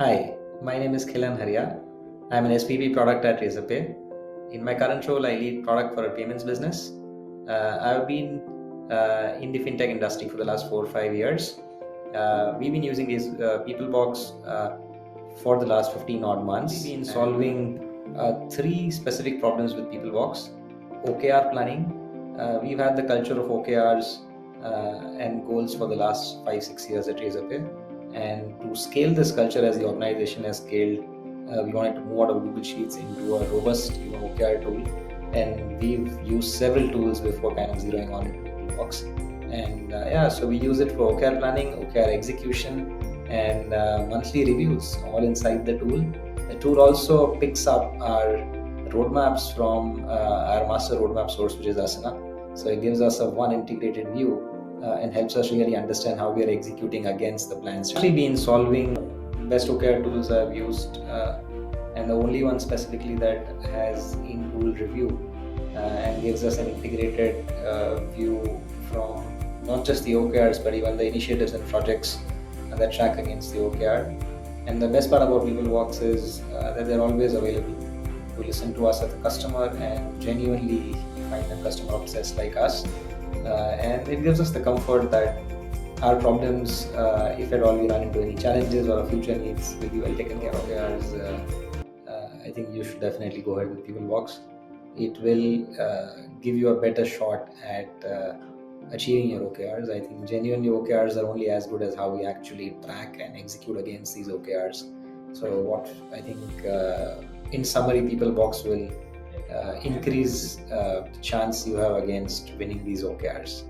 Hi, my name is Khilan Haria. I'm an SPP product at Razorpay. In my current role, I lead product for a payments business. I've been in the fintech industry for the last 4 or 5 years. We've been using this Peoplebox for the last 15 odd months. We've been solving three specific problems with Peoplebox. OKR planning. We've had the culture of OKRs and goals for the last 5-6 years at Razorpay. And to scale this culture as the organization has scaled, we wanted to move out of Google Sheets into a robust OKR tool. And we've used several tools before kind of zeroing on Peoplebox. And so we use it for OKR planning, OKR execution, and monthly reviews all inside the tool. The tool also picks up our roadmaps from our master roadmap source, which is Asana. So it gives us a one integrated view and helps us really understand how we are executing against the plans. I've actually been solving best OKR tools I've used, and the only one specifically that has in-tool review and gives us an integrated view from not just the OKRs but even the initiatives and projects that track against the OKR. And the best part about Peoplebox is that they're always available to listen to us as a customer and genuinely find a customer obsessed like us. And it gives us the comfort that our problems, if at all we run into any challenges or our future needs, will be well taken care of. I think you should definitely go ahead with Peoplebox. It will give you a better shot at achieving your OKRs. I think genuinely OKRs are only as good as how we actually track and execute against these OKRs. So what I think, in summary, Peoplebox will increase the chance you have against winning these OKRs.